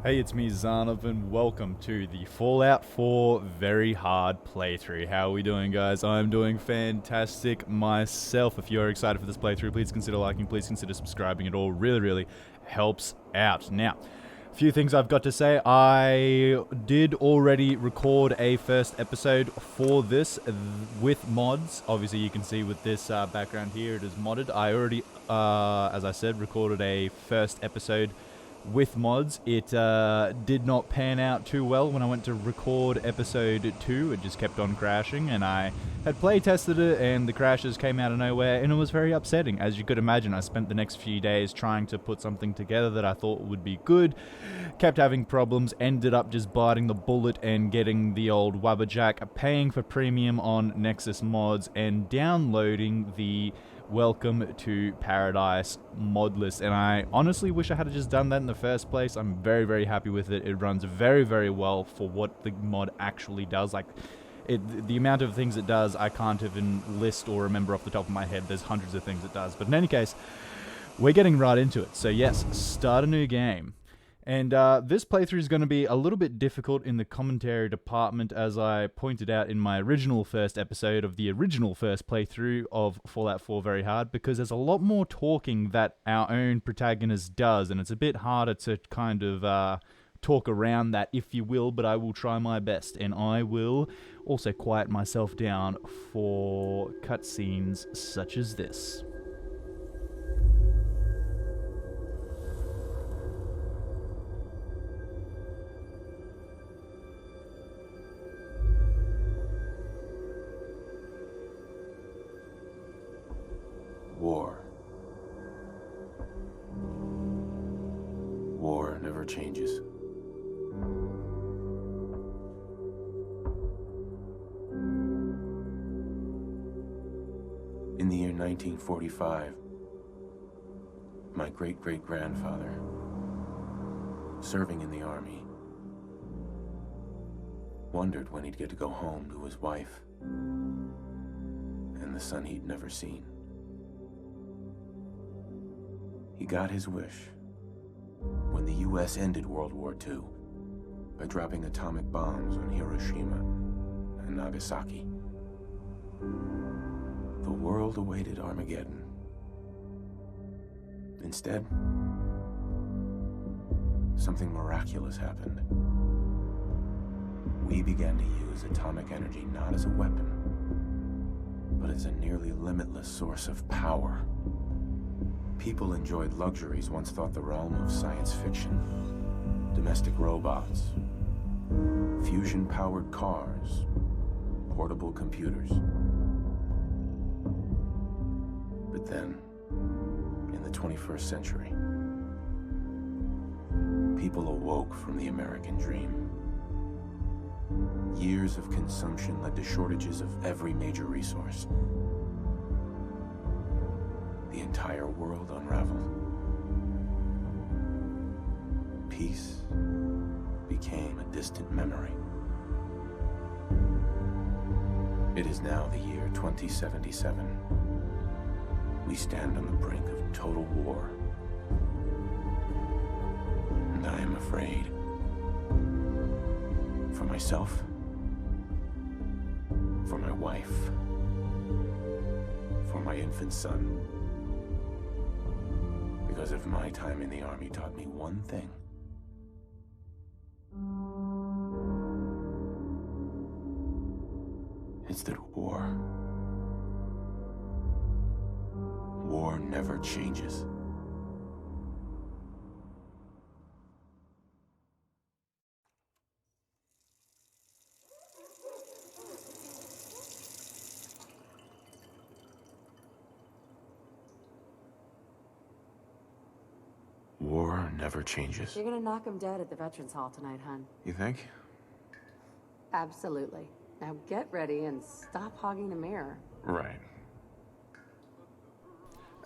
Hey, it's me, Zanov, and welcome to the Fallout 4 Very Hard playthrough. How are we doing, guys? I'm doing fantastic myself. If you're excited for this playthrough, please consider liking, please consider subscribing. It all really helps out. Now, a few things I've got to say. I did already record a first episode for this with mods. Obviously, you can see with this background here, it is modded. I already, as I said, recorded a first episode with mods. It did not pan out too well when I went to record episode 2. It just kept on crashing, and I had play tested it and the crashes came out of nowhere, and it was very upsetting. As you could imagine, I spent the next few days trying to put something together that I thought would be good, kept having problems, ended up just biting the bullet and getting the old WABBAJACK, paying for premium on Nexus mods, and downloading the Welcome to Paradise Modlist. And I honestly wish I had just done that in the first place. I'm very happy with it. It runs very well for what the mod actually does. Like, the amount of things it does, I can't even list or remember off the top of my head. There's hundreds of things it does. But in any case, we're getting right into it. So yes, start a new game. And this playthrough is going to be a little bit difficult in the commentary department, as I pointed out in my original first episode of the original first playthrough of Fallout 4 Very Hard, because there's a lot more talking that our own protagonist does, and it's a bit harder to kind of talk around that, if you will, but I will try my best, and I will also quiet myself down for cutscenes such as this. War. War never changes. In the year 1945, my great-great-grandfather, serving in the army, wondered when he'd get to go home to his wife and the son he'd never seen. He got his wish when the U.S. ended World War II by dropping atomic bombs on Hiroshima and Nagasaki. The world awaited Armageddon. Instead, something miraculous happened. We began to use atomic energy not as a weapon, but as a nearly limitless source of power. People enjoyed luxuries once thought the realm of science fiction. Domestic robots, fusion-powered cars, portable computers. But then, in the 21st century, people awoke from the American dream. Years of consumption led to shortages of every major resource. The entire world unraveled. Peace became a distant memory. It is now the year 2077. We stand on the brink of total war. And I am afraid. For myself, for my wife, for my infant son. Because if my time in the army taught me one thing, it's that war never changes. War never changes. You're gonna knock him dead at the Veterans Hall tonight, hun. You think? Absolutely. Now get ready and stop hogging the mirror. Right.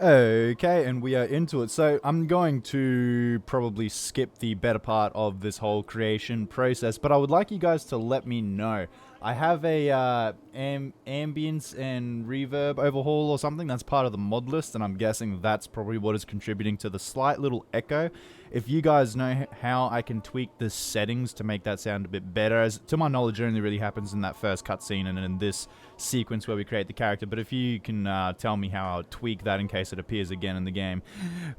Okay, and we are into it. So I'm going to probably skip the better part of this whole creation process, but I would like you guys to let me know I have a ambience and reverb overhaul or something. That's part of the mod list, and I'm guessing that's probably what is contributing to the slight little echo. If you guys know how I can tweak the settings to make that sound a bit better, as to my knowledge, it only really happens in that first cutscene and in this sequence where we create the character. But if you can tell me how I'll tweak that in case it appears again in the game,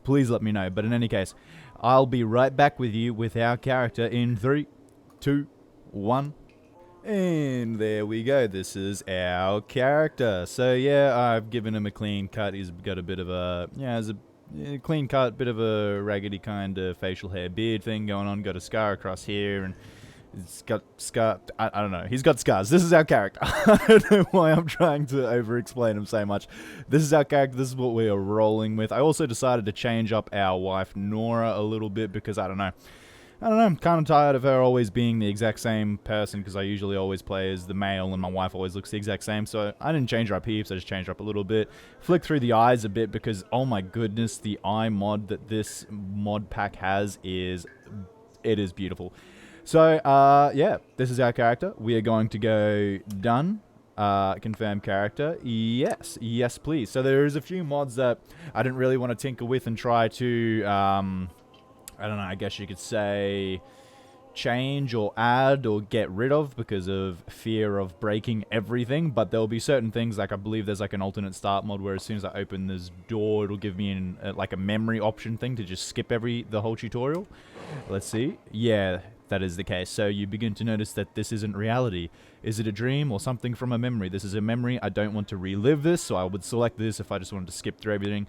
please let me know. But in any case, I'll be right back with you with our character in 3, 2, 1. And there we go, this is our character. So yeah, I've given him a clean cut. He's got a bit of a, clean cut, bit of a raggedy kind of facial hair beard thing going on. Got a scar across here, and he's got I don't know, he's got scars. This is our character. I don't know why I'm trying to over-explain him so much. This is our character, this is what we are rolling with. I also decided to change up our wife, Nora, a little bit because, I don't know, I'm kind of tired of her always being the exact same person because I usually always play as the male and my wife always looks the exact same. So I didn't change her up heaps, I just changed her up a little bit. Flick through the eyes a bit because, oh my goodness, the eye mod that this mod pack has is beautiful. So, yeah, this is our character. We are going to go done. Confirm character. Yes, please. So there is a few mods that I didn't really want to tinker with and try to, I don't know, I guess you could say change or add or get rid of because of fear of breaking everything. But there'll be certain things, like I believe there's like an alternate start mod where as soon as I open this door, it'll give me like a memory option thing to just skip the whole tutorial. Let's see. Yeah, that is the case. So you begin to notice that this isn't reality. Is it a dream or something from a memory? This is a memory. I don't want to relive this, so I would select this if I just wanted to skip through everything.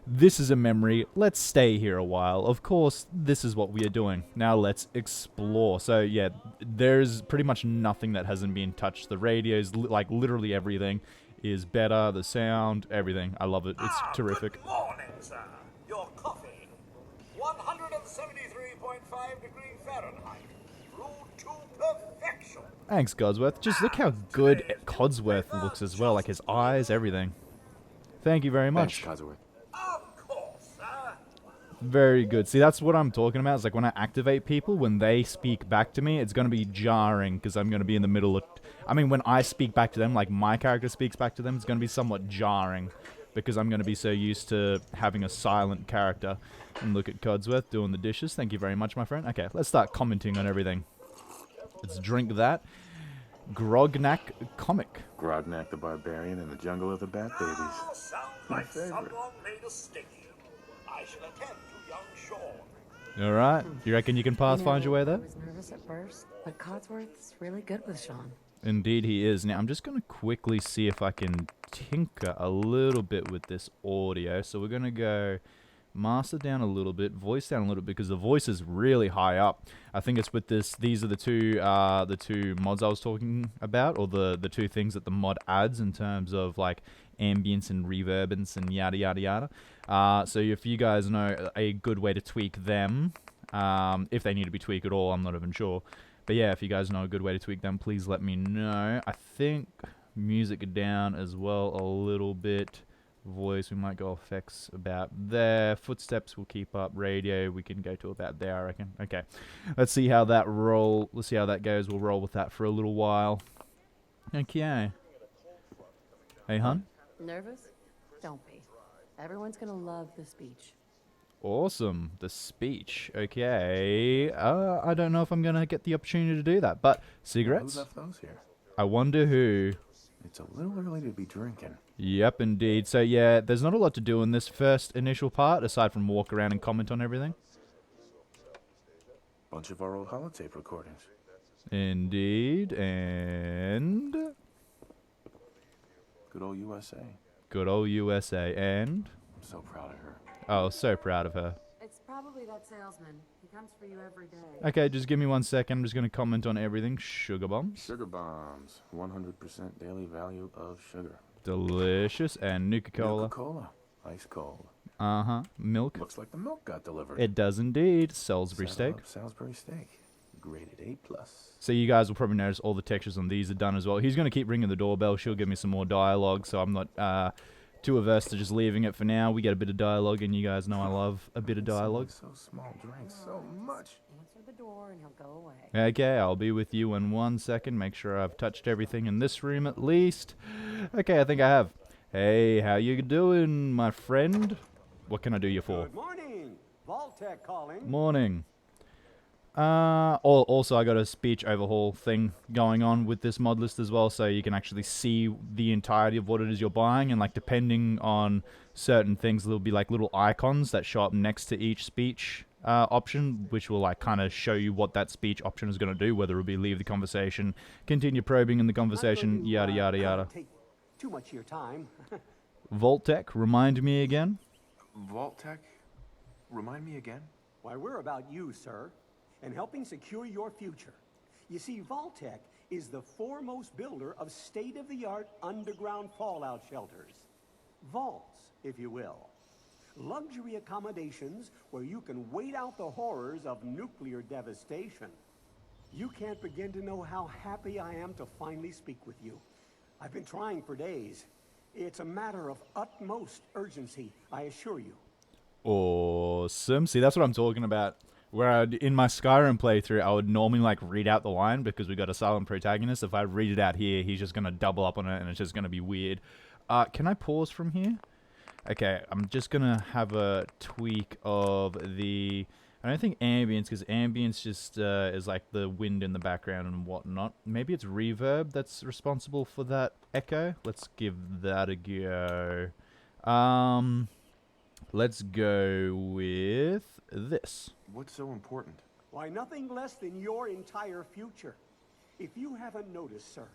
This is a memory. Let's stay here a while. Of course, this is what we are doing. Now let's explore. So yeah, there's pretty much nothing that hasn't been touched. The radios, like literally everything is better. The sound, everything. I love it. It's terrific. Good morning, sir. Your coffee. 173.5 degrees Fahrenheit. Brewed to perfection. Thanks, Codsworth. Just look how good Codsworth looks as well. Like his eyes, everything. Thank you very much. Thanks, Codsworth. Very good. See, that's what I'm talking about. It's like when I activate people, when they speak back to me, it's going to be jarring because I'm going to be in the middle of... I mean, when I speak back to them, like my character speaks back to them, it's going to be somewhat jarring because I'm going to be so used to having a silent character. And look at Codsworth doing the dishes. Thank you very much, my friend. Okay, let's start commenting on everything. Let's drink that. Grognak comic. Grognak the Barbarian in the Jungle of the Bat Babies. Sounds My like favorite. someone made a stick. I should attend to young Shaun. All right. You reckon you can find your way I there? was nervous at first, but Codsworth's really good with Shaun. Indeed he is. Now, I'm just going to quickly see if I can tinker a little bit with this audio. So we're going to go master down a little bit, voice down a little bit, because the voice is really high up. I think it's with this. These are the two mods I was talking about, or the two things that the mod adds in terms of like ambience and reverbance and yada yada yada. So if you guys know a good way to tweak them, if they need to be tweaked at all, I'm not even sure. But yeah, if you guys know a good way to tweak them, please let me know. I think music down as well a little bit. Voice, we might go effects about there. Footsteps will keep up. Radio, we can go to about there, I reckon. Okay, let's see how that let's see how that goes. We'll roll with that for a little while. Okay. Hey, hun? Nervous? Don't be. Everyone's gonna love the speech. Awesome. The speech. Okay. I don't know if I'm going to get the opportunity to do that, but cigarettes? Who left those here? I wonder who. It's a little early to be drinking. Yep, indeed. So yeah, there's not a lot to do in this first initial part, aside from walk around and comment on everything. Bunch of our old holotape recordings. Indeed, and... Good old USA. Good old USA, and... I'm so proud of her. Oh, so proud of her. It's probably that salesman. He comes for you every day. Okay, just give me 1 second. I'm just going to comment on everything. Sugar bombs. Sugar bombs. 100% daily value of sugar. Delicious. And Nuka-Cola. Coca-Cola. Ice cold. Uh-huh. Milk. Looks like the milk got delivered. It does indeed. Salisbury Saddle steak. up Salisbury steak. Graded A+. So you guys will probably notice all the textures on these are done as well. He's going to keep ringing the doorbell. She'll give me some more dialogue, so I'm not Too averse to just leaving it for now. We get a bit of dialogue, and you guys know I love a bit of dialogue. So small drank so much. Answer the door and he'll go away. Okay, I'll be with you in 1 second. Make sure I've touched everything in this room at least. Okay, I think I have. Hey, how you doing, my friend? What can I do you for? Good morning. Vault-Tec calling. Morning. Also, I got a speech overhaul thing going on with this mod list as well, so you can actually see the entirety of what it is you're buying, and like depending on certain things, there'll be like little icons that show up next to each speech option, which will like kind of show you what that speech option is going to do, whether it will be leave the conversation, continue probing in the conversation, yada yada yada. Take too much of your time. Vault-Tec, remind me again. Vault-Tec? Remind me again? Why, we're about you, sir, and helping secure your future. You see, Vault-Tec is the foremost builder of state-of-the-art underground fallout shelters. Vaults, if you will. Luxury accommodations where you can wait out the horrors of nuclear devastation. You can't begin to know how happy I am to finally speak with you. I've been trying for days. It's a matter of utmost urgency, I assure you. Awesome. See, that's what I'm talking about. Where in my Skyrim playthrough, I would normally like read out the line because we got a silent protagonist. If I read it out here, he's just going to double up on it and it's just going to be weird. Can I pause from here? Okay, I'm just going to have a tweak of the... I don't think ambience, because ambience just is like the wind in the background and whatnot. Maybe it's reverb that's responsible for that echo. Let's give that a go. Let's go with this. What's so important? Why, nothing less than your entire future. If you haven't noticed, sir,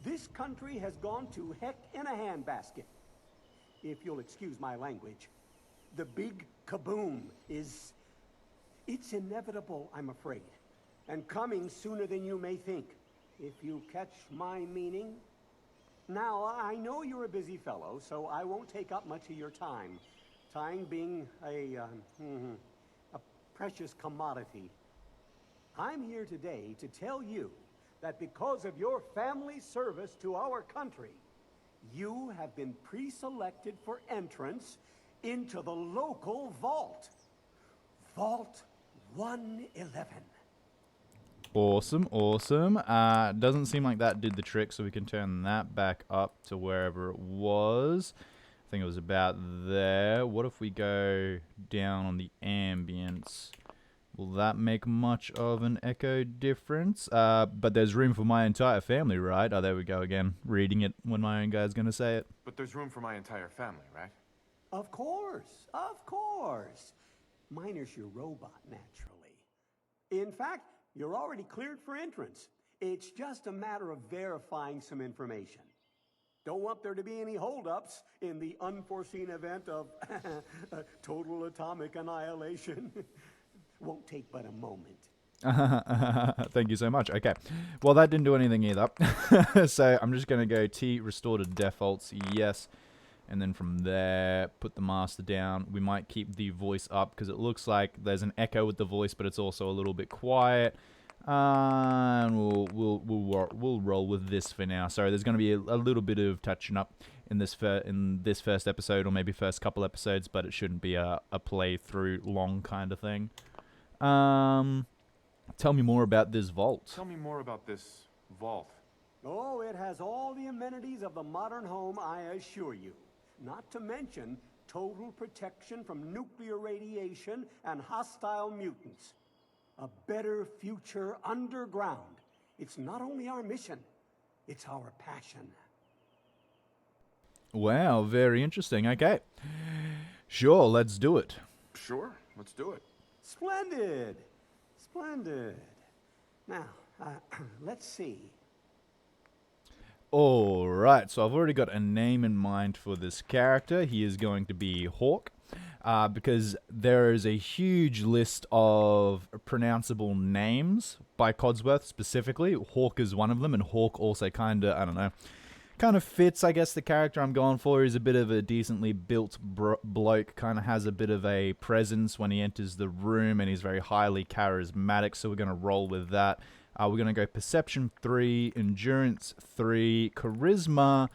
this country has gone to heck in a handbasket. If you'll excuse my language, the big kaboom is... It's inevitable, I'm afraid, and coming sooner than you may think, if you catch my meaning. Now, I know you're a busy fellow, so I won't take up much of your time. Time being a precious commodity. I'm here today to tell you that because of your family's service to our country, you have been pre-selected for entrance into the local vault. Vault 111. Awesome, awesome. Doesn't seem like that did the trick, so we can turn that back up to wherever it was. I think it was about there. What if we go down on the ambience? Will that make much of an echo difference? But there's room for my entire family, right? Oh, there we go again. Reading it when my own guy's going to say it. But there's room for my entire family, right? Of course, of course. Minus your robot, naturally. In fact, you're already cleared for entrance. It's just a matter of verifying some information. Don't want there to be any holdups in the unforeseen event of total atomic annihilation. Won't take but a moment. Thank you so much. Okay. Well, that didn't do anything either. So I'm just going to go T, restore to defaults, yes. And then from there, put the master down. We might keep the voice up because it looks like there's an echo with the voice, but it's also a little bit quiet. And we'll roll with this for now. Sorry, there's going to be a little bit of touching up in this first episode, or maybe first couple episodes, but it shouldn't be a playthrough long kind of thing. Tell me more about this vault. Tell me more about this vault. Oh, it has all the amenities of the modern home, I assure you. Not to mention total protection from nuclear radiation and hostile mutants. A better future underground. It's not only our mission, it's our passion. Wow, very interesting. Okay. Sure, let's do it. Sure, let's do it. Splendid. Splendid. Now, let's see. Alright, so I've already got a name in mind for this character. He is going to be Hawk, because there is a huge list of pronounceable names by Codsworth specifically. Hawk is one of them, and Hawk also kind of fits, I guess, the character I'm going for. He's a bit of a decently built bloke, kind of has a bit of a presence when he enters the room, and he's very highly charismatic, so we're going to roll with that. We're going to go Perception 3, Endurance 3, Charisma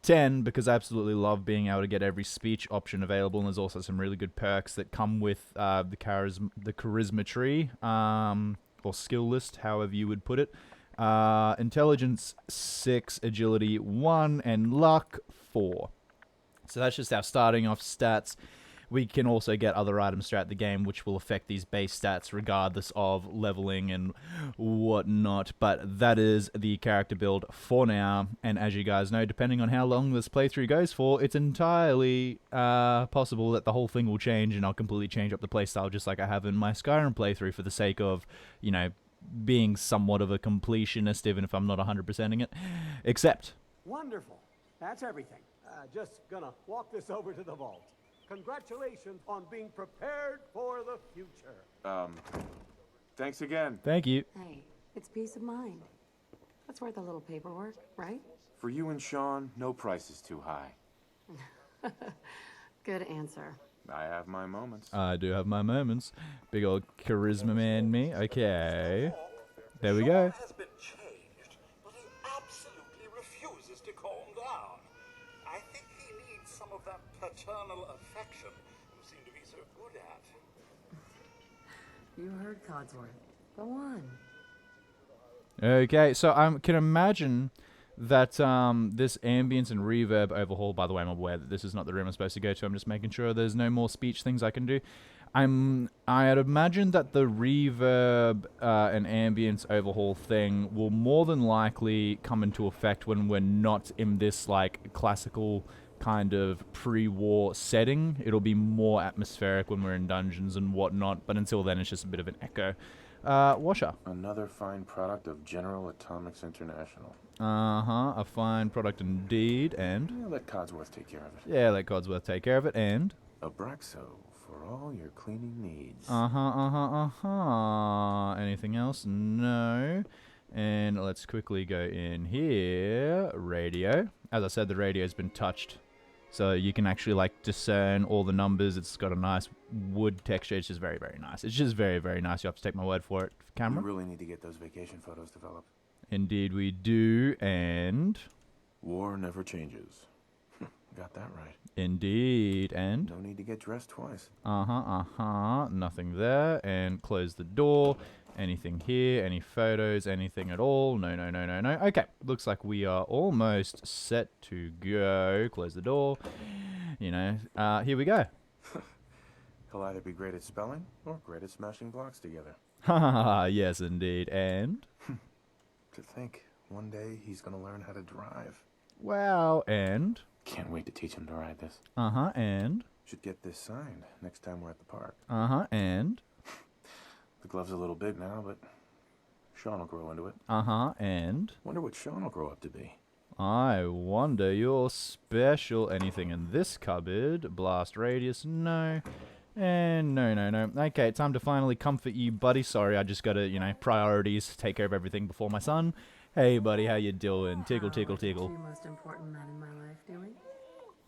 10 because I absolutely love being able to get every speech option available, and there's also some really good perks that come with the charisma tree, or skill list, however you would put it. Intelligence 6, agility 1, and luck 4. So that's just our starting off stats. We can also get other items throughout the game which will affect these base stats regardless of leveling and whatnot. But that is the character build for now. And as you guys know, depending on how long this playthrough goes for, it's entirely possible that the whole thing will change and I'll completely change up the playstyle just like I have in my Skyrim playthrough for the sake of, you know, being somewhat of a completionist even if I'm not 100%ing it. Except... Wonderful. That's everything. Just gonna walk this over to the vault. Congratulations on being prepared for the future. Thanks again. Thank you. Hey, it's peace of mind. That's worth a little paperwork, right? For you and Shaun, no price is too high. Good answer. I have my moments. I do have my moments. Big old charisma man me. Okay. There we go. Shaun has been changed, but he absolutely refuses to calm down. I think he needs some of that paternal affection you seem to be so good at. You heard Codsworth. Go on. Okay, so I can imagine that this ambience and reverb overhaul, by the way, I'm aware that this is not the room I'm supposed to go to. I'm just making sure there's no more speech things I can do. I'd imagine that the reverb and ambience overhaul thing will more than likely come into effect when we're not in this like classical kind of pre-war setting. It'll be more atmospheric when we're in dungeons and whatnot, but until then it's just a bit of an echo. Washer. Another fine product of General Atomics International. A fine product indeed, and... Yeah, let Codsworth take care of it. Yeah, let Codsworth take care of it, and... Abraxo for all your cleaning needs. Anything else? No. And let's quickly go in here. Radio. As I said, the radio's been touched. So you can actually like discern all the numbers. It's got a nice wood texture. It's just very, very nice. It's just very, very nice. You have to take my word for it. Camera. We really need to get those vacation photos developed. Indeed we do. And... War never changes. Got that right. Indeed. And... No need to get dressed twice. Nothing there. And close the door. Anything here? Any photos? Anything at all? No. Okay. Looks like we are almost set to go. Close the door. You know. Here we go. He'll either be great at spelling or great at smashing blocks together. Haha, yes indeed. And? To think, one day he's gonna learn how to drive. Wow. And? Can't wait to teach him to ride this. And? Should get this signed next time we're at the park. And? The glove's a little big now, but Shaun will grow into it. And? Wonder what Shaun will grow up to be. I wonder you're special. Anything in this cupboard? Blast radius? No. And no. Okay, time to finally comfort you, buddy. Sorry, I just gotta, you know, priorities. Take care of everything before my son. Hey, buddy, how you doing? Tickle. The two most important men in my life doing?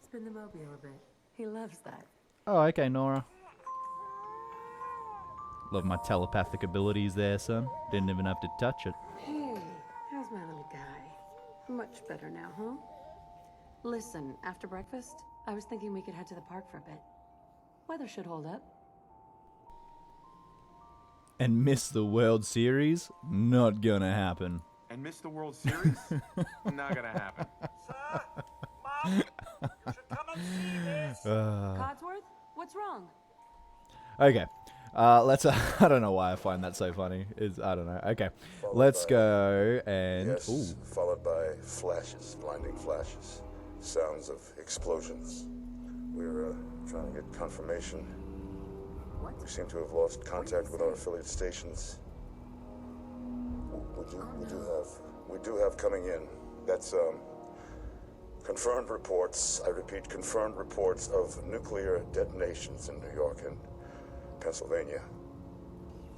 Spin the mobile a bit. He loves that. Oh, okay, Nora. Love my telepathic abilities there, son. Didn't even have to touch it. Hey, how's my little guy? Much better now, huh? Listen, after breakfast, I was thinking we could head to the park for a bit. Weather should hold up. And miss the World Series? Not gonna happen. And miss the World Series? Not gonna happen. Sir, Mom, you should come and see this. Codsworth, what's wrong? Okay. Let's, I don't know why I find that so funny. I don't know. Okay. Let's go and... Yes, Ooh. followed by flashes, blinding flashes. Sounds of explosions. We're trying to get confirmation. We seem to have lost contact with our affiliate stations. We do have coming in. That's confirmed reports. I repeat, confirmed reports of nuclear detonations in New York and Pennsylvania.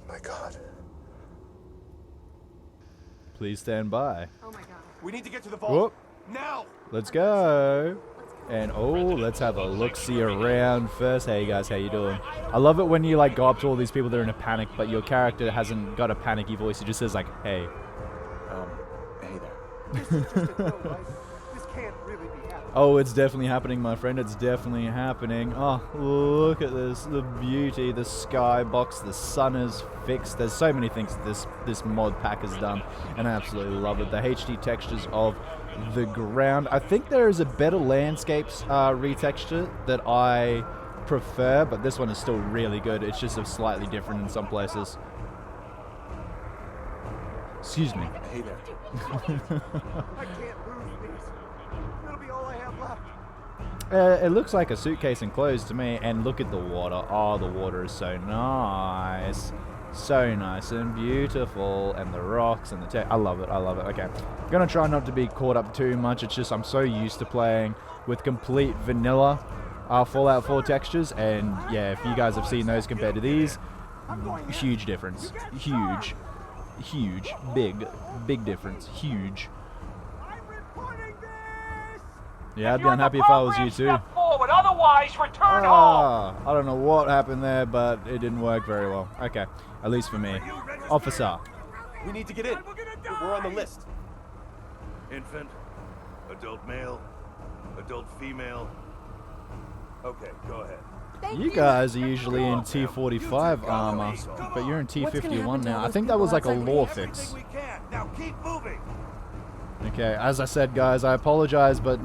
My God. Please stand by. Oh my god. We need to get to the vault. Whoop. Now! Let's go. And let's have a look-see around first. Hey guys, how you doing? I love it when you like go up to all these people that are in a panic, but your character hasn't got a panicky voice. He just says like, "Hey." Hey there. This is just a no life. This can't really be happening. Oh, it's definitely happening, my friend. It's definitely happening. Oh, look at this. The beauty, the skybox, the sun is fixed. There's so many things that this mod pack has done, and I absolutely love it. The HD textures of the ground. I think there is a better landscapes retexture that I prefer, but this one is still really good. It's just slightly different in some places. Excuse me. Hey there. I can't move these. That'll be all I have left. It looks like a suitcase enclosed to me, and look at the water. Oh, the water is so nice. So nice and beautiful, and the rocks and the I love it, I love it. Okay, I'm gonna try not to be caught up too much. It's just I'm so used to playing with complete vanilla Fallout 4 textures, and yeah, if you guys have seen those compared to these, huge difference. Huge, big difference. Huge. Yeah, I'd be unhappy if I was you too. Otherwise, return home. I don't know what happened there, but it didn't work very well. Okay, at least for me. Officer. We need to get in. We're on the list. Infant, adult male, adult female. Okay, go ahead. You guys are usually in T45 armor, but you're in T51 now. I think that was like a lore fix. Now keep moving. Okay, as I said, guys, I apologize, but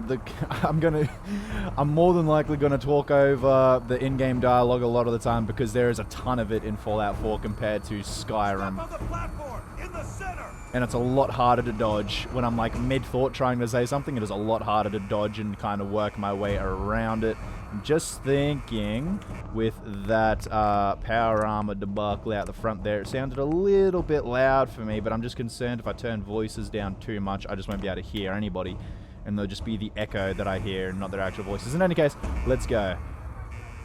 I'm more than likely gonna talk over the in-game dialogue a lot of the time because there is a ton of it in Fallout 4 compared to Skyrim. On the platform, in the center. And it's a lot harder to dodge when I'm like mid-thought trying to say something. It is a lot harder to dodge and kind of work my way around it. I'm just thinking with that power armor debacle out the front there, it sounded a little bit loud for me, but I'm just concerned if I turn voices down too much, I just won't be able to hear anybody. And there'll just be the echo that I hear and not their actual voices. In any case, let's go.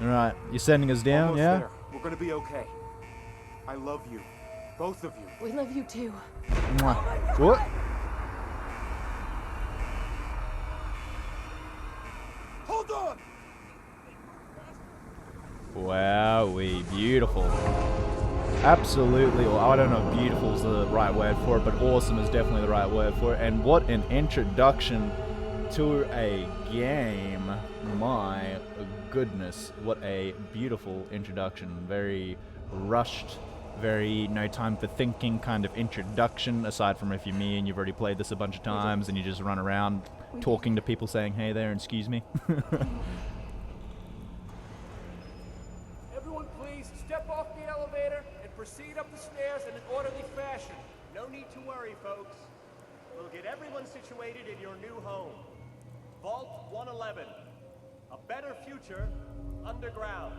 Alright, you're sending us down, Almost yeah? there. We're gonna be okay. I love you. Both of you. We love you too. Mwah. What? Hold on. Wowee, beautiful. Absolutely, well, I don't know if beautiful is the right word for it, but awesome is definitely the right word for it. And what an introduction to a game. My goodness, what a beautiful introduction. Very rushed, very no time for thinking kind of introduction, aside from if you're me and you've already played this a bunch of times and you just run around talking to people saying, hey there, and excuse me. Everyone, please step off the elevator and proceed up the stairs in an orderly fashion. No need to worry, folks. We'll get everyone situated in your new home. Vault 111. A better future underground.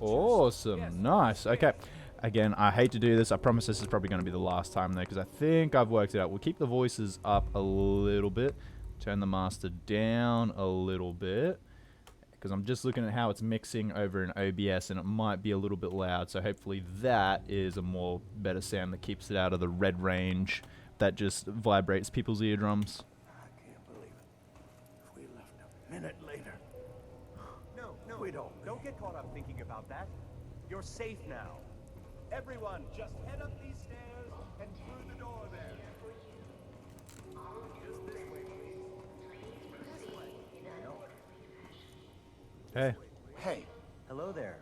Awesome, nice. Okay, again, I hate to do this. I promise this is probably going to be the last time though, because I think I've worked it out. We'll keep the voices up a little bit, turn the master down a little bit, because I'm just looking at how it's mixing over in OBS, and it might be a little bit loud. So hopefully that is a more better sound that keeps it out of the red range that just vibrates people's eardrums. I can't believe it. If we left a minute later. No, we don't. Don't get caught up thinking about that. You're safe now. Everyone, just head up these stairs and through the door there. Just this way, please. This way. Hey. Hey. Hello there.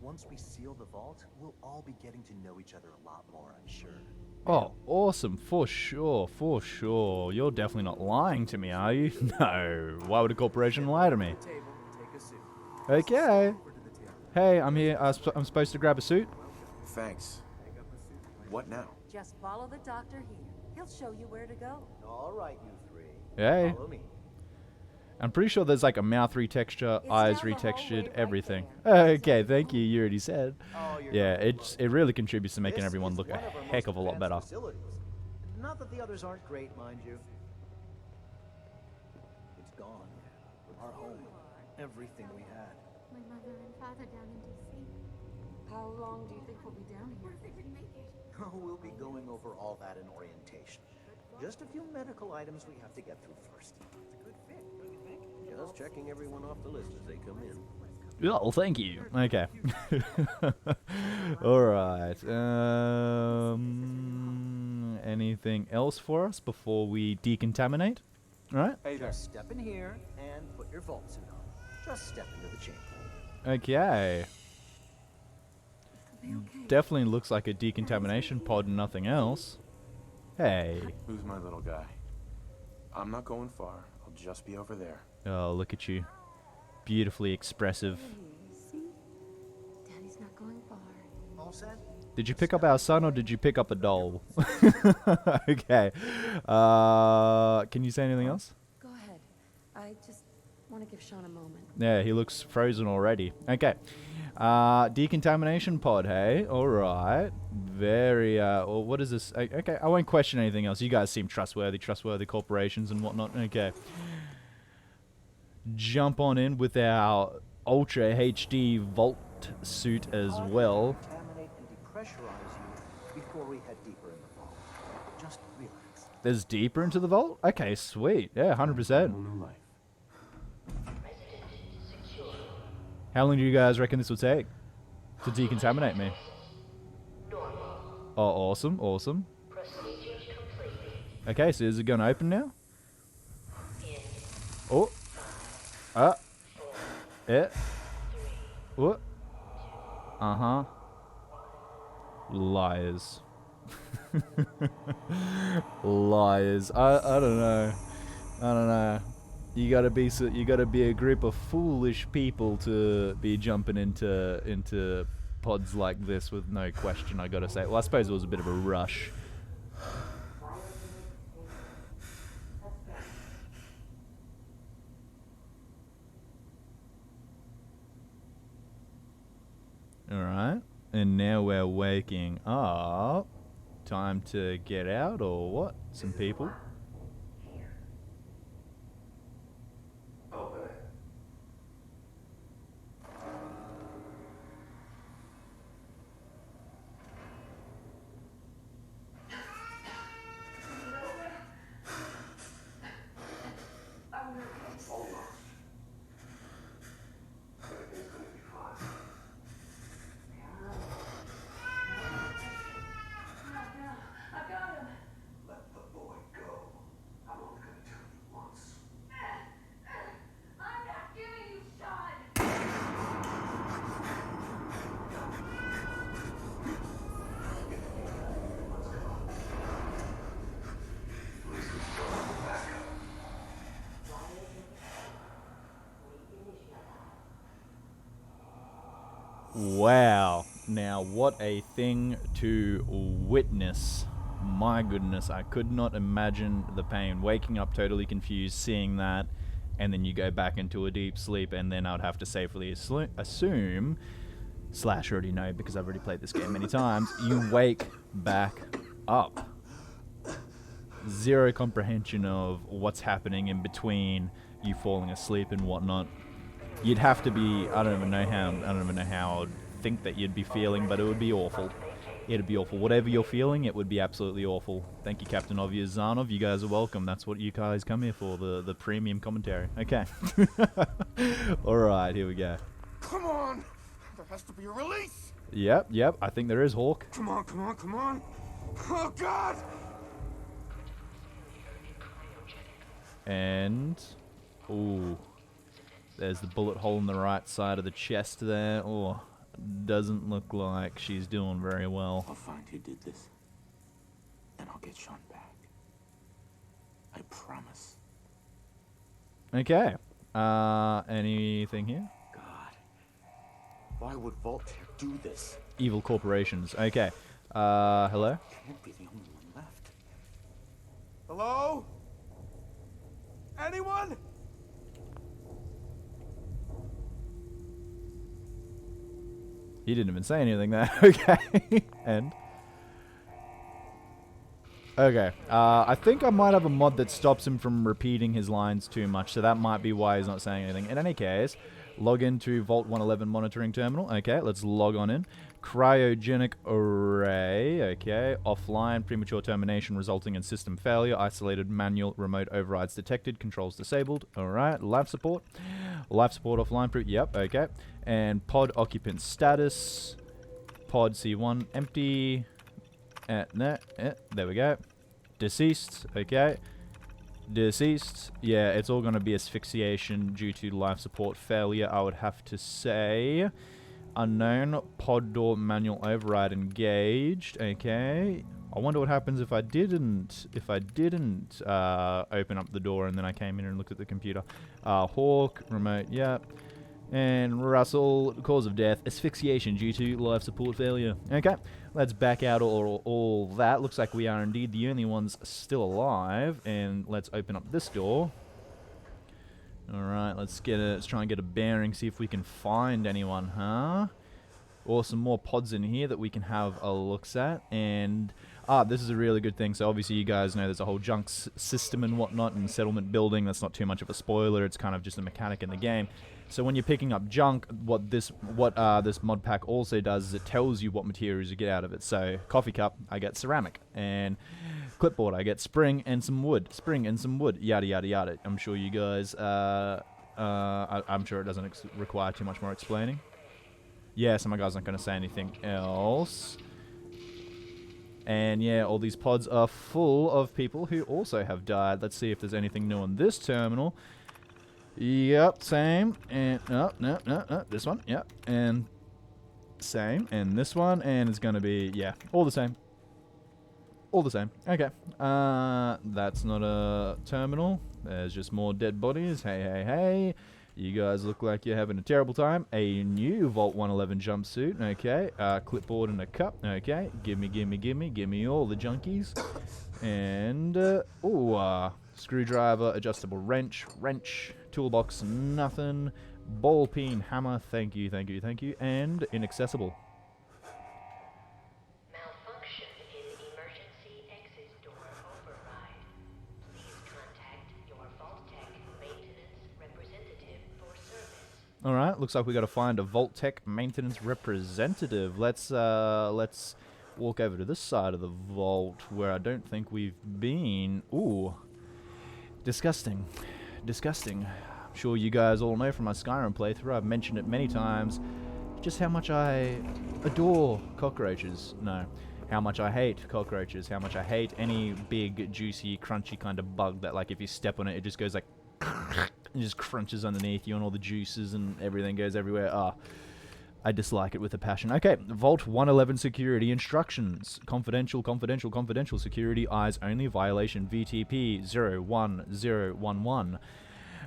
Once we seal the vault, we'll all be getting to know each other a lot more, I'm sure. Oh, awesome. For sure, for sure. You're definitely not lying to me, are you? No. Why would a corporation lie to me? Okay. Hey, I'm here. I'm supposed to grab a suit? Thanks. What now? Just follow the doctor here. He'll show you where to go. All right, you three. Hey. Follow me. I'm pretty sure there's like a mouth retexture, It's eyes down the hallway retextured, right everything. there. Okay, thank you. You already said. Oh, you're Yeah, not it really contributes to making This everyone is look a one of our heck most of a lot advanced better. facilities. Not that the others aren't great, mind you. It's gone. Our home. Everything we had. My mother and father down in D.C. How long do you think we'll be down here? They didn't make it. Oh, we'll be going over all that in orientation. Just a few medical items we have to get through first. It's a good fit, don't you think? Just checking everyone off the list as they come in. Oh, thank you. Okay. Alright. Anything else for us before we decontaminate? Alright? Hey there. Just step in here and put your vault suit on. Just step into the chamber. Okay. Be okay. Definitely looks like a decontamination pod and nothing else. Hey. Who's my little guy? I'm not going far. I'll just be over there. Oh, look at you. Beautifully expressive. See? Daddy's not going far. All set? Did you pick up our son or did you pick up a doll? Okay. Can you say anything else? Go ahead. I just want to give Shaun a moment. Yeah, he looks frozen already. Okay. Decontamination pod, hey? Alright. Very, well, what is this? Okay, I won't question anything else. You guys seem trustworthy corporations and whatnot. Okay. Jump on in with our Ultra HD Vault suit as well. Contaminate and depressurize you before we head deeper in the vault. Just relax. There's deeper into the vault? Okay, sweet. Yeah, 100%. New life. How long do you guys reckon this will take to decontaminate me? Oh, awesome, awesome. Okay, so is it going to open now? Oh. Yeah. What? Uh-huh. Liars. Liars. I don't know. I don't know. You gotta be a group of foolish people to be jumping into pods like this with no question, I gotta say. Well, I suppose it was a bit of a rush. Alright. And now we're waking up. Time to get out or what? Some people. Wow. Now, what a thing to witness. My goodness, I could not imagine the pain. Waking up totally confused, seeing that, and then you go back into a deep sleep, and then I'd have to safely assume, slash already know because I've already played this game many times, you wake back up. Zero comprehension of what's happening in between you falling asleep and whatnot. You'd have to be, I don't even know how I'd think that you'd be feeling, but it would be awful. It'd be awful. Whatever you're feeling, it would be absolutely awful. Thank you, Captain Obvious Zanov. You guys are welcome. That's what you guys come here for, the premium commentary. Okay. Alright, here we go. Come on! There has to be a release! Yep, I think there is, Hawk. Come on, come on, come on! Oh, God! And... ooh. There's the bullet hole in the right side of the chest there. Oh, doesn't look like she's doing very well. I'll find who did this. Then I'll get Shaun back. I promise. Okay. Anything here? God. Why would Vault-Tec do this? Evil corporations. Okay. Hello? Can't be the only one left. Hello? Anyone? He didn't even say anything there. Okay. And? Okay. I think I might have a mod that stops him from repeating his lines too much, so that might be why he's not saying anything. In any case, log into Vault 111 monitoring terminal. Okay, let's log on in. Cryogenic array. Okay. Offline. Premature termination resulting in system failure. Isolated manual remote overrides detected. Controls disabled. Alright. Life support. Life support offline. Yep. Okay. And pod occupant status. Pod C1 empty. There we go. Deceased. Okay. Deceased. Yeah, it's all going to be asphyxiation due to life support failure, I would have to say. Unknown. Pod door manual override engaged. Okay. I wonder what happens if I didn't open up the door and then I came in and looked at the computer. Hawk, remote, yep. And Russell, cause of death, asphyxiation due to life support failure. Okay, let's back out all that. Looks like we are indeed the only ones still alive. And let's open up this door. Alright, let's try and get a bearing, see if we can find anyone, huh? Or some more pods in here that we can have a look at. And this is a really good thing. So obviously you guys know there's a whole junk system and whatnot and settlement building. That's not too much of a spoiler. It's kind of just a mechanic in the game. So when you're picking up junk, what this mod pack also does is it tells you what materials you get out of it. So coffee cup, I get ceramic, and clipboard, I get spring and some wood, yada yada yada. I'm sure you guys, I'm sure it doesn't require too much more explaining. Yeah, so my guy's not going to say anything else. And yeah, all these pods are full of people who also have died. Let's see if there's anything new on this terminal. Yep, same. And no, this one, yep. And same. And this one, and it's going to be, yeah, all the same. All the same. Okay. That's not a terminal. There's just more dead bodies. Hey, hey, hey. You guys look like you're having a terrible time. A new Vault 111 jumpsuit. Okay. Clipboard and a cup. Okay. Gimme all the junkies. And, screwdriver, adjustable wrench, toolbox, nothing. Ball peen, hammer, thank you, and inaccessible. Malfunction in emergency exit door override. Please contact your Vault-Tec maintenance representative for service. Alright, looks like we gotta find a Vault-Tec maintenance representative. Let's walk over to this side of the vault where I don't think we've been. Ooh. Disgusting. I'm sure you guys all know from my Skyrim playthrough, I've mentioned it many times, just how much I adore cockroaches. No, how much I hate cockroaches, how much I hate any big, juicy, crunchy kind of bug that, like, if you step on it, it just goes like, and just crunches underneath you and all the juices and everything goes everywhere. I dislike it with a passion. Okay, Vault 111 security instructions. Confidential security, eyes only, violation VTP 01011.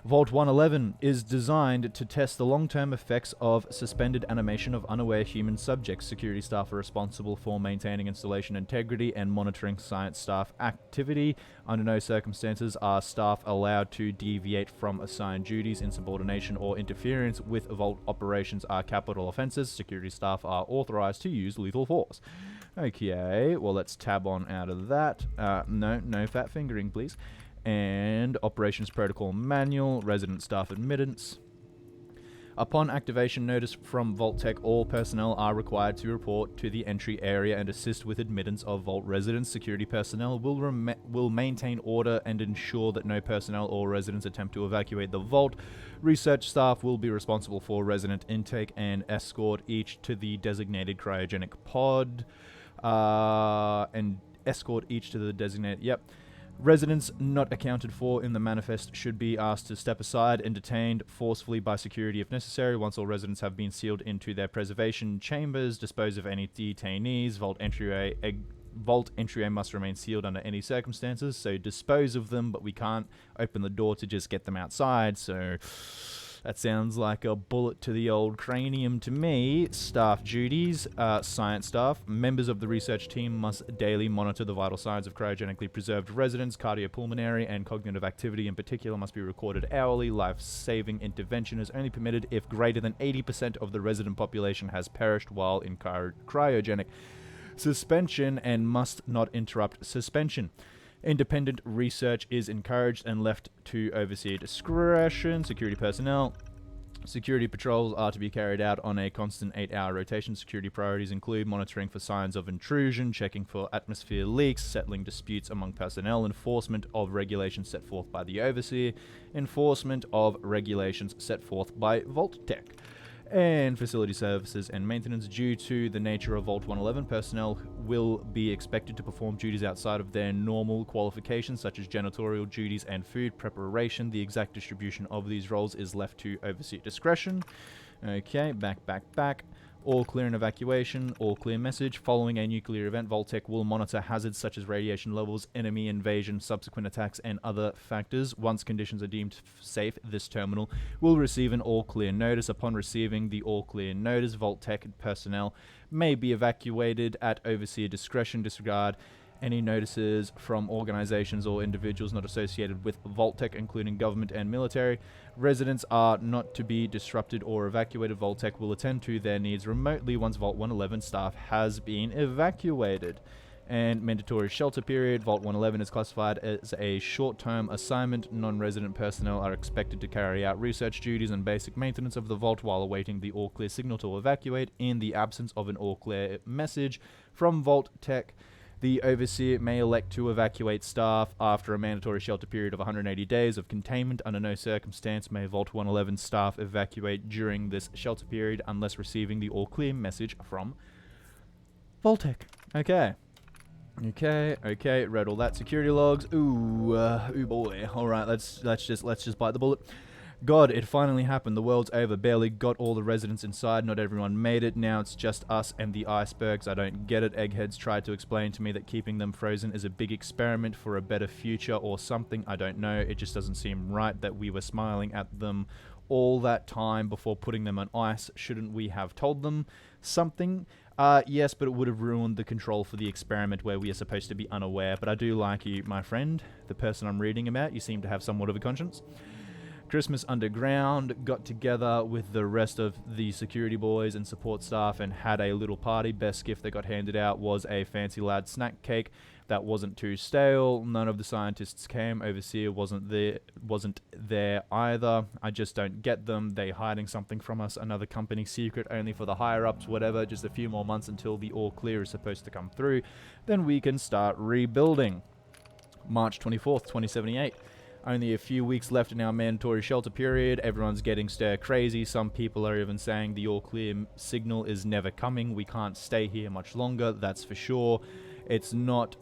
Vault 111 is designed to test the long-term effects of suspended animation of unaware human subjects. Security staff are responsible for maintaining installation integrity and monitoring science staff activity. Under no circumstances are staff allowed to deviate from assigned duties. Insubordination or interference with Vault operations are capital offenses. Security staff are authorized to use lethal force. Okay, well, let's tab on out of that. No fat fingering, please. And Operations Protocol Manual, Resident Staff Admittance. Upon activation notice from Vault-Tec, all personnel are required to report to the entry area and assist with admittance of Vault residents. Security personnel will maintain order and ensure that no personnel or residents attempt to evacuate the Vault. Research staff will be responsible for resident intake and escort each to the designated cryogenic pod. Yep. Residents not accounted for in the manifest should be asked to step aside and detained forcefully by security if necessary. Once all residents have been sealed into their preservation chambers, dispose of any detainees. Vault entryway must remain sealed under any circumstances, so dispose of them, but we can't open the door to just get them outside, so that sounds like a bullet to the old cranium to me. Staff duties. Science staff. Members of the research team must daily monitor the vital signs of cryogenically preserved residents. Cardiopulmonary and cognitive activity in particular must be recorded hourly. Life-saving intervention is only permitted if greater than 80% of the resident population has perished while in cryogenic suspension and must not interrupt suspension. Independent research is encouraged and left to overseer discretion. Security personnel. Security patrols are to be carried out on a constant 8-hour rotation. Security priorities include monitoring for signs of intrusion, checking for atmosphere leaks, settling disputes among personnel, enforcement of regulations set forth by the overseer, enforcement of regulations set forth by Vault-Tec. and facility services and maintenance. Due to the nature of Vault 111, personnel will be expected to perform duties outside of their normal qualifications, such as janitorial duties and food preparation. The exact distribution of these roles is left to overseer discretion. Okay, back. All clear in evacuation, all clear message. Following a nuclear event, Vault-Tec will monitor hazards such as radiation levels, enemy invasion, subsequent attacks, and other factors. Once conditions are deemed safe, this terminal will receive an all clear notice. Upon receiving the all clear notice, Vault-Tec personnel may be evacuated at overseer discretion. Disregard any notices from organizations or individuals not associated with Vault-Tec, including government and military. Residents are not to be disrupted or evacuated. Vault-Tec will attend to their needs remotely once Vault 111 staff has been evacuated. And mandatory shelter period. Vault 111 is classified as a short-term assignment. Non-resident personnel are expected to carry out research duties and basic maintenance of the vault while awaiting the all-clear signal to evacuate. In the absence of an all-clear message from Vault-Tec, the overseer may elect to evacuate staff after a mandatory shelter period of 180 days of containment. Under no circumstance may Vault 111 staff evacuate during this shelter period unless receiving the all-clear message from Vault-Tec. Okay, read all that. Security logs. Ooh boy. All right, let's just bite the bullet. God, it finally happened. The world's over. Barely got all the residents inside. Not everyone made it. Now it's just us and the icebergs. I don't get it. Eggheads tried to explain to me that keeping them frozen is a big experiment for a better future or something. I don't know. It just doesn't seem right that we were smiling at them all that time before putting them on ice. Shouldn't we have told them something? Yes, but it would have ruined the control for the experiment where we are supposed to be unaware. But I do like you, my friend, the person I'm reading about. You seem to have somewhat of a conscience. Christmas Underground got together with the rest of the security boys and support staff and had a little party. Best gift that got handed out was a fancy loud snack cake that wasn't too stale. None of the scientists came. Overseer wasn't there either. I just don't get them. They hiding something from us. Another company secret only for the higher ups, whatever. Just a few more months until the all clear is supposed to come through. Then we can start rebuilding. March 24th, 2078. Only a few weeks left in our mandatory shelter period. Everyone's getting stir crazy. Some people are even saying the all clear signal is never coming. We can't stay here much longer, that's for sure. It's not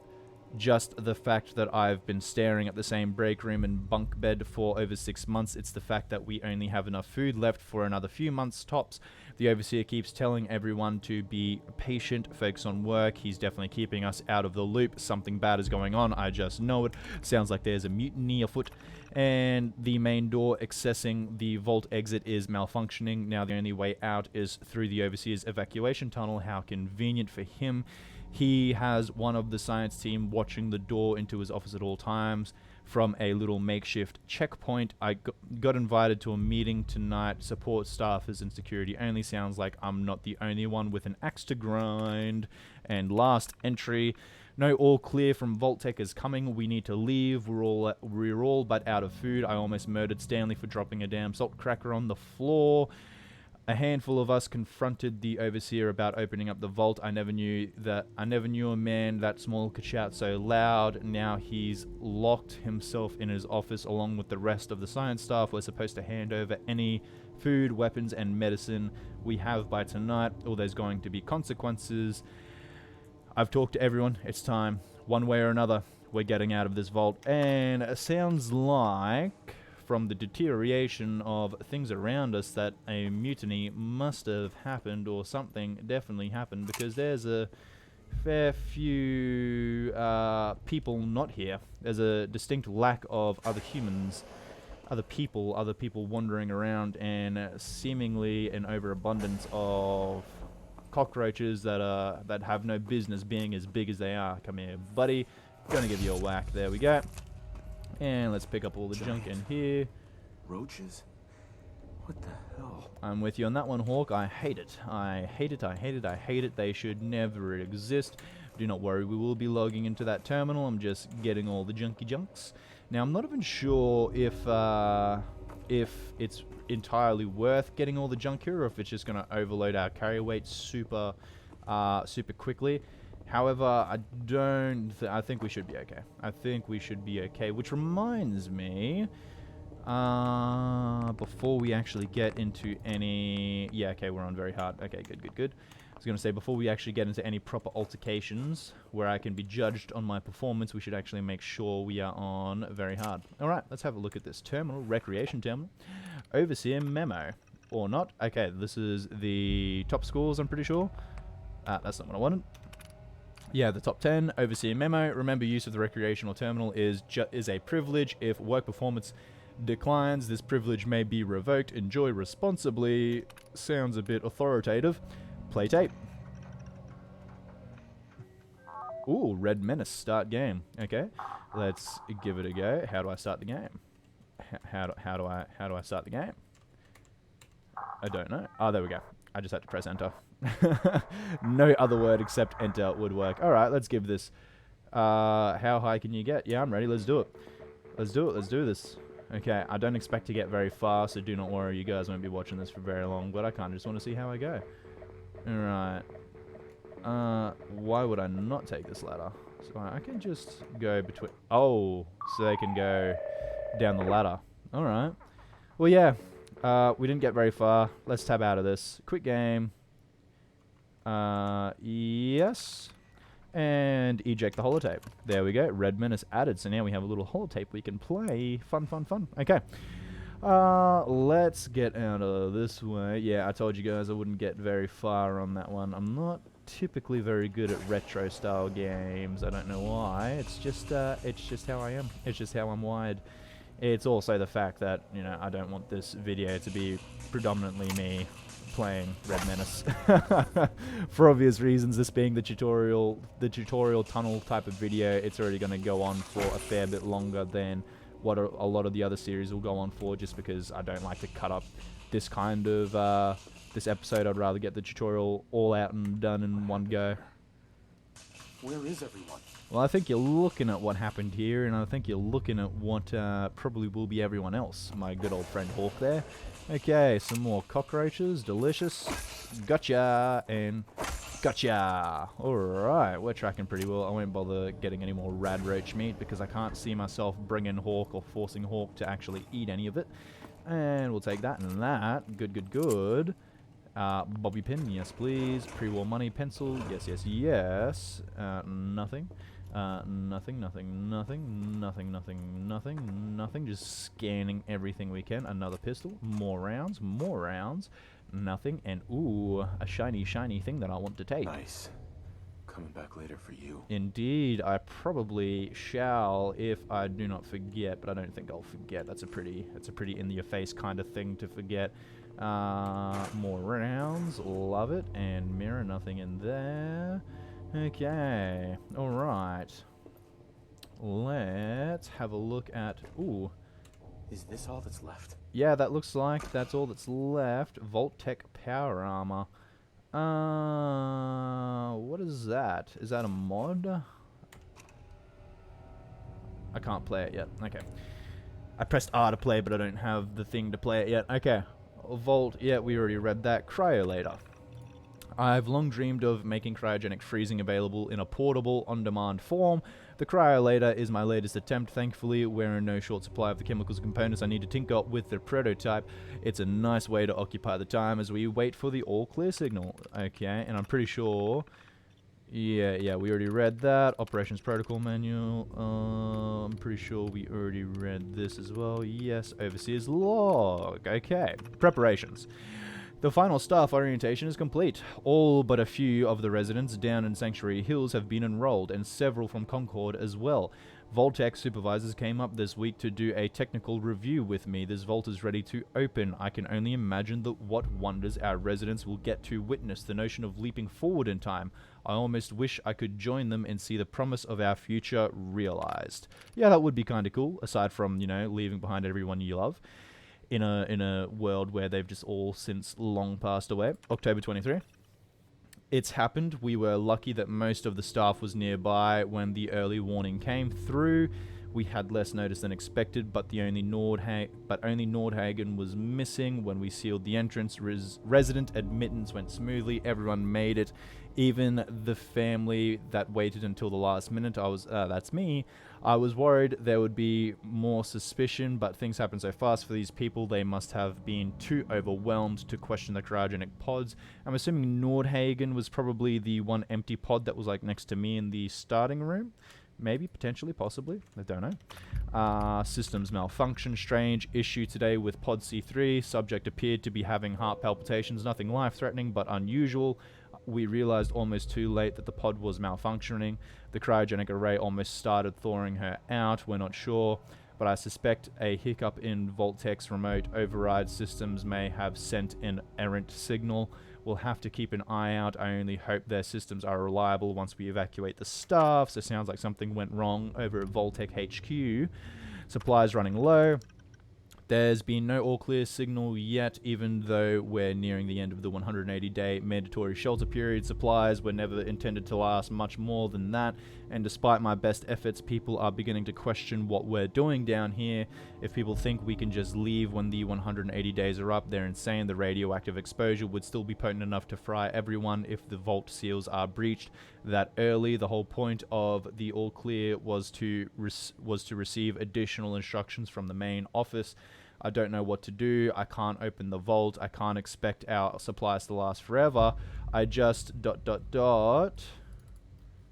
just the fact that I've been staring at the same break room and bunk bed for over 6 months. It's the fact that we only have enough food left for another few months tops. The overseer keeps telling everyone to be patient, focus on work. He's definitely keeping us out of the loop. Something bad is going on. I just know it. Sounds like there's a mutiny afoot. And the main door accessing the vault exit is malfunctioning. Now the only way out is through the overseer's evacuation tunnel. How convenient for him. He has one of the science team watching the door into his office at all times from a little makeshift checkpoint. I got invited to a meeting tonight. Support staffers and security only. Sounds like I'm not the only one with an axe to grind. And last entry. No all clear from Vault-Tec is coming. We need to leave. We're all but out of food. I almost murdered Stanley for dropping a damn salt cracker on the floor. A handful of us confronted the overseer about opening up the vault. I never knew a man that small could shout so loud. Now he's locked himself in his office along with the rest of the science staff. We're supposed to hand over any food, weapons, and medicine we have by tonight, or there's going to be consequences. I've talked to everyone. It's time. One way or another, we're getting out of this vault. And it sounds like, from the deterioration of things around us, that a mutiny must have happened, or something definitely happened, because there's a fair few people not here. There's a distinct lack of other humans, other people wandering around, and seemingly an overabundance of cockroaches that have no business being as big as they are. Come here, buddy. Gonna give you a whack. There we go. And let's pick up all the junk in here. Roaches? What the hell? I'm with you on that one, Hawk. I hate it. I hate it, I hate it, I hate it. They should never exist. Do not worry, we will be logging into that terminal. I'm just getting all the junky junks. Now, I'm not even sure if it's entirely worth getting all the junk here, or if it's just going to overload our carry weight super quickly. However, I think we should be okay. I think we should be okay. Which reminds me, Before we actually get into any... Yeah, okay, we're on very hard. Okay, good. I was going to say, before we actually get into any proper altercations where I can be judged on my performance, we should actually make sure we are on very hard. Alright, let's have a look at this terminal, recreation terminal. Overseer memo. Or not. Okay, this is the top scores, I'm pretty sure. That's not what I wanted. Yeah, the top 10, overseer memo. Remember, use of the recreational terminal is a privilege. If work performance declines, this privilege may be revoked. Enjoy responsibly. Sounds a bit authoritative. Play tape. Ooh, Red Menace, start game. Okay, let's give it a go. How do I start the game? How do I start the game? I don't know. Oh, there we go. I just had to press enter. No other word except enter would work. Alright, let's give this. How high can you get? Yeah, I'm ready. Let's do it. Let's do it. Let's do this. Okay, I don't expect to get very far, so do not worry. You guys won't be watching this for very long, but I kind of just want to see how I go. Alright. Why would I not take this ladder? So I can just go between... Oh, so they can go down the ladder. Alright. Well, yeah. We didn't get very far. Let's tab out of this. Quick game. Yes. And eject the holotape. There we go. Red Menace added. So now we have a little holotape we can play. Fun. Okay. Let's get out of this way. Yeah, I told you guys I wouldn't get very far on that one. I'm not typically very good at retro style games. I don't know why. It's just how I am. It's just how I'm wired. It's also the fact that, you know, I don't want this video to be predominantly me playing Red Menace. For obvious reasons, this being the tutorial tunnel type of video, it's already going to go on for a fair bit longer than what a lot of the other series will go on for, just because I don't like to cut up this kind of this episode. I'd rather get the tutorial all out and done in one go. Where is everyone? Well, I think you're looking at what happened here, and I think you're looking at what probably will be everyone else. My good old friend Hawk there. Okay, some more cockroaches. Delicious. Gotcha. And gotcha. Alright, we're tracking pretty well. I won't bother getting any more rad roach meat because I can't see myself bringing Hawk or forcing Hawk to actually eat any of it. And we'll take that and that. Good. Bobby pin, yes please. Pre-war money, pencil, yes. Nothing. Nothing. Just scanning everything we can. Another pistol. More rounds. Nothing. And ooh, a shiny thing that I want to take. Nice. Coming back later for you. Indeed, I probably shall if I do not forget, but I don't think I'll forget. That's a pretty in-your-face kind of thing to forget. More rounds. Love it. And mirror. Nothing in there. Okay, alright. Let's have a look at... Ooh. Is this all that's left? Yeah, that looks like that's all that's left. Vault-Tec power armor. What is that? Is that a mod? I can't play it yet. Okay. I pressed R to play, but I don't have the thing to play it yet. Okay. Vault, yeah, we already read that. Cryolator. I've long dreamed of making cryogenic freezing available in a portable, on-demand form. The cryolator is my latest attempt. Thankfully, we're in no short supply of the chemicals and components I need to tinker with the prototype. It's a nice way to occupy the time as we wait for the all-clear signal. Okay, and I'm pretty sure... Yeah, we already read that. Operations Protocol Manual. I'm pretty sure we already read this as well. Yes, Overseer's Log. Okay, preparations. The final staff orientation is complete. All but a few of the residents down in Sanctuary Hills have been enrolled, and several from Concord as well. Vault-Tec supervisors came up this week to do a technical review with me. This vault is ready to open. I can only imagine what wonders our residents will get to witness. The notion of leaping forward in time. I almost wish I could join them and see the promise of our future realized. Yeah, that would be kind of cool, aside from, you know, leaving behind everyone you love. In a world where they've just all since long passed away. October 23. It's happened. We were lucky that most of the staff was nearby when the early warning came through. We had less notice than expected, but only Nordhagen was missing. When we sealed the entrance, resident admittance went smoothly. Everyone made it, even the family that waited until the last minute. That's me. I was worried there would be more suspicion, but things happen so fast for these people. They must have been too overwhelmed to question the cryogenic pods. I'm assuming Nordhagen was probably the one empty pod that was like next to me in the starting room. Maybe, potentially, possibly. I don't know. Systems malfunction. Strange issue today with pod C3. Subject appeared to be having heart palpitations. Nothing life-threatening, but unusual. We realized almost too late that the pod was malfunctioning. The cryogenic array almost started thawing her out. We're not sure, but I suspect a hiccup in Vault-Tec's remote override systems may have sent an errant signal. We'll have to keep an eye out. I only hope their systems are reliable once we evacuate the staff. So it sounds like something went wrong over at Vault-Tec HQ. Supplies running low. There's been no all-clear signal yet, even though we're nearing the end of the 180-day mandatory shelter period. Supplies were never intended to last much more than that, and despite my best efforts, people are beginning to question what we're doing down here. If people think we can just leave when the 180 days are up, they're insane. The radioactive exposure would still be potent enough to fry everyone if the vault seals are breached that early. The whole point of the all-clear was to receive additional instructions from the main office. I don't know what to do. I can't open the vault. I can't expect our supplies to last forever. I just ...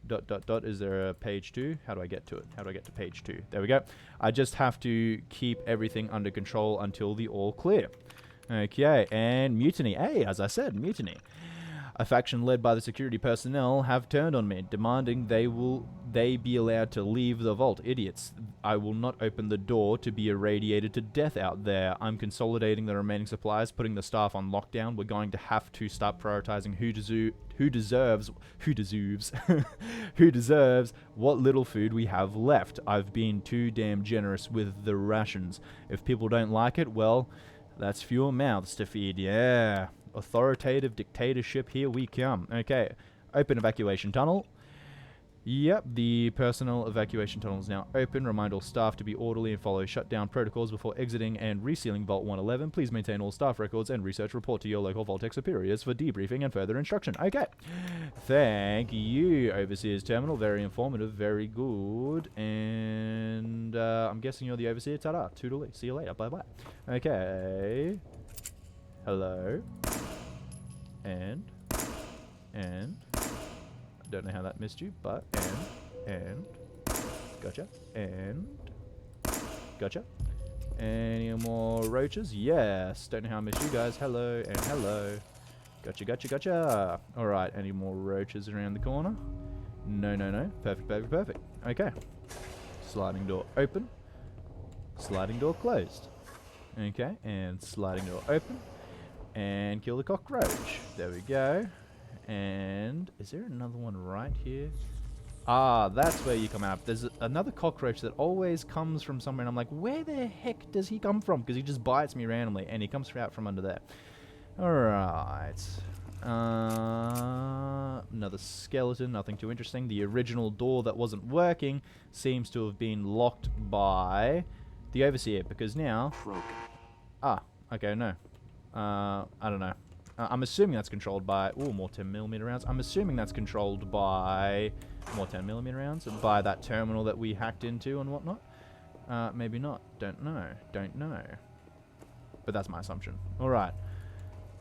Is there a page 2? How do I get to it? How do I get to page 2? There we go. I just have to keep everything under control until the all clear. Okay, and mutiny. Hey, as I said, mutiny. A faction led by the security personnel have turned on me, demanding they be allowed to leave the vault. Idiots. I will not open the door to be irradiated to death out there. I'm consolidating the remaining supplies, putting the staff on lockdown. We're going to have to start prioritizing who deserves what little food we have left. I've been too damn generous with the rations. If people don't like it, well, that's fewer mouths to feed. Yeah. Authoritative dictatorship, here we come. Okay, open evacuation tunnel. Yep, the personnel evacuation tunnel is now open. Remind all staff to be orderly and follow shutdown protocols before exiting and resealing Vault 111. Please maintain all staff records and research report to your local Vault-Tec superiors for debriefing and further instruction. Okay, thank you, Overseer's Terminal. Very informative, very good. And I'm guessing you're the Overseer. Ta-da, toodaloo. See you later. Bye-bye. Okay. Hello. And I don't know how that missed you, but and gotcha, and gotcha. Any more roaches? Yes. Don't know how I missed you guys. Hello and hello. Gotcha. Alright, any more roaches around the corner? No. Perfect. Okay. Sliding door open. Sliding door closed. Okay, and sliding door open. And kill the cockroach. There we go. And is there another one right here? Ah, that's where you come out. There's another cockroach that always comes from somewhere, and I'm like, where the heck does he come from? Because he just bites me randomly, and he comes out from under there. Alright. Another skeleton, nothing too interesting. The original door that wasn't working seems to have been locked by the Overseer, because now... Ah, okay, no. I don't know. I'm assuming that's controlled by... Ooh, more 10mm rounds. I'm assuming that's controlled by... More 10mm rounds? By that terminal that we hacked into and whatnot? Maybe not. Don't know. But that's my assumption. Alright.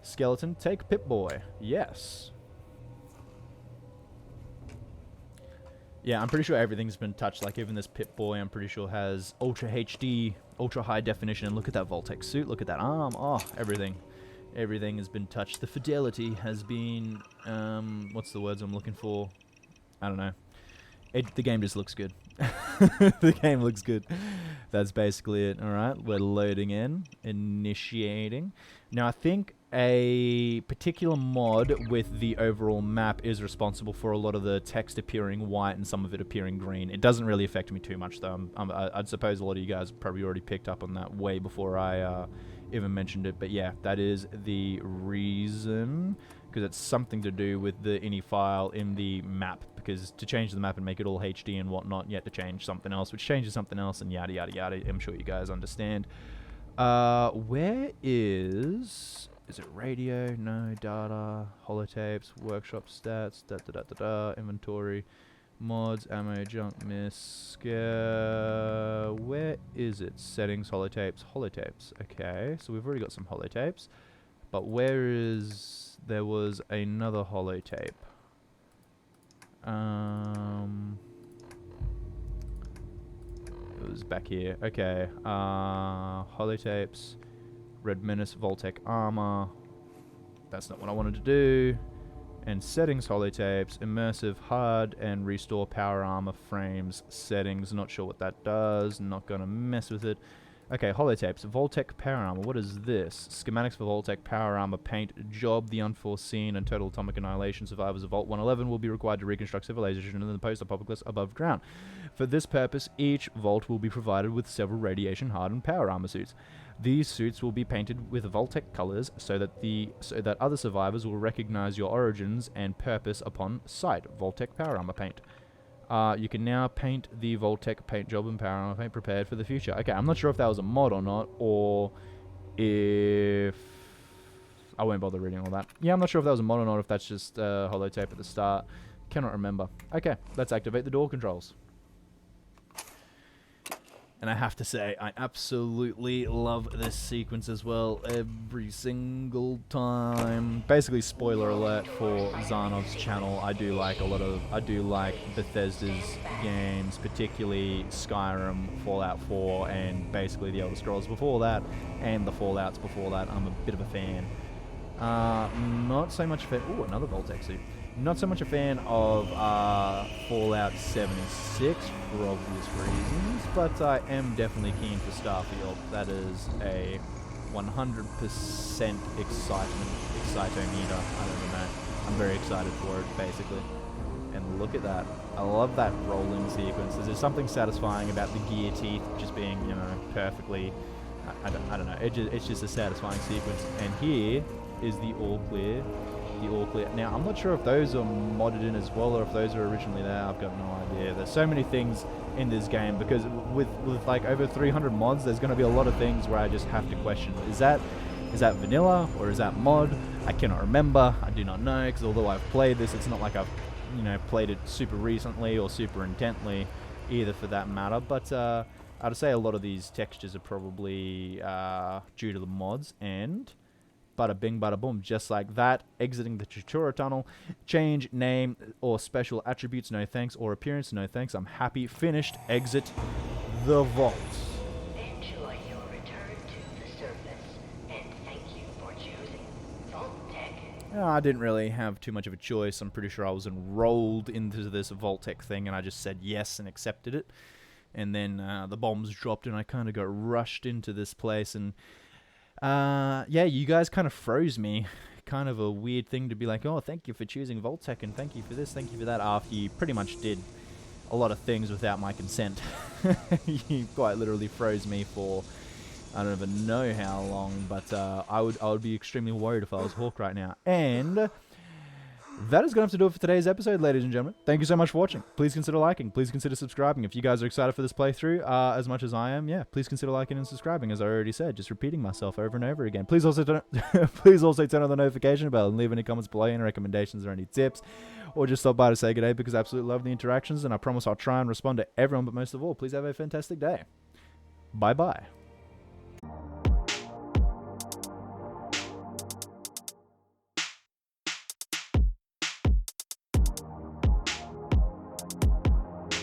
Skeleton, take Pip-Boy. Yes. Yeah, I'm pretty sure everything's been touched. Like, even this Pip-Boy, I'm pretty sure has Ultra HD, Ultra High Definition. And look at that Vault-Tec suit. Look at that arm. Oh, everything. Everything has been touched. The fidelity has been... what's the words I'm looking for? I don't know. The game just looks good. The game looks good. That's basically it. Alright, we're loading in. Initiating. Now, I think a particular mod with the overall map is responsible for a lot of the text appearing white and some of it appearing green. It doesn't really affect me too much, though. I'd suppose a lot of you guys probably already picked up on that way before I even mentioned it. But yeah, that is the reason. because it's something to do with the ini file in the map, because to change the map and make it all HD and whatnot, you have to change something else, which changes something else, and yada yada yada. I'm sure you guys understand. Where is it radio? No, data, holotapes, workshop stats, inventory, mods, ammo, junk, miss, where is it? Settings, holotapes, okay, so we've already got some holotapes, but where is, there was another holotape, it was back here, okay, holotapes, Red Menace, Vault-Tec armor, that's not what I wanted to do. And settings, holotapes, immersive HUD, and restore power armor frames settings. Not sure what that does, not gonna mess with it. Okay, holotapes, Vault-Tec power armor, what is this? Schematics for Vault-Tec power armor paint job. The unforeseen and total atomic annihilation survivors of Vault 111 will be required to reconstruct civilization in the post-apocalypse above ground. For this purpose, each vault will be provided with several radiation-hardened power armor suits. These suits will be painted with Vault-Tec colors so that other survivors will recognize your origins and purpose upon sight. Vault-Tec power armor paint. You can now paint the Vault-Tec paint job and power armor paint prepared for the future. Okay, I'm not sure if that was a mod or not, or if... I won't bother reading all that. Yeah, I'm not sure if that was a mod or not, if that's just holotape at the start. Cannot remember. Okay, let's activate the door controls. And I have to say, I absolutely love this sequence as well, every single time. Basically, spoiler alert for Zarnov's channel, I do like Bethesda's games, particularly Skyrim, Fallout 4, and basically the Elder Scrolls before that, and the Fallouts before that. I'm a bit of a fan. Not so much a fan... Ooh, another Vault-Tec suit. Not so much a fan of Fallout 76 for obvious reasons, but I am definitely keen for Starfield. That is a 100% excitometer. I don't know. I'm very excited for it, basically. And look at that. I love that rolling sequence. There's something satisfying about the gear teeth just being, you know, perfectly... I don't know. It's just a satisfying sequence. And here is the all clear. Now, I'm not sure if those are modded in as well, or if those are originally there. I've got no idea. There's so many things in this game, because with like over 300 mods, there's going to be a lot of things where I just have to question, is that vanilla, or is that mod? I cannot remember. I do not know, because although I've played this, it's not like I've, you know, played it super recently or super intently either, for that matter. But I'd say a lot of these textures are probably due to the mods. And bada bing, bada boom, just like that. Exiting the tutorial tunnel. Change name or special attributes, no thanks. Or appearance, no thanks. I'm happy. Finished. Exit the vault. Enjoy your return to the surface, and thank you for choosing Vault-Tec. I didn't really have too much of a choice. I'm pretty sure I was enrolled into this Vault-Tec thing, and I just said yes and accepted it. And then the bombs dropped, and I kind of got rushed into this place, and yeah, you guys kind of froze me. Kind of a weird thing to be like, oh, thank you for choosing Vault-Tec, and thank you for this, thank you for that, after you pretty much did a lot of things without my consent. You quite literally froze me for, I don't even know how long, but I would be extremely worried if I was Hawk right now. And that is going to have to do it for today's episode, ladies and gentlemen. Thank you so much for watching. Please consider liking. Please consider subscribing. If you guys are excited for this playthrough as much as I am, yeah, please consider liking and subscribing, as I already said, just repeating myself over and over again. Please also turn on the notification bell and leave any comments below, any recommendations or any tips, or just stop by to say good day, because I absolutely love the interactions, and I promise I'll try and respond to everyone, but most of all, please have a fantastic day. Bye-bye.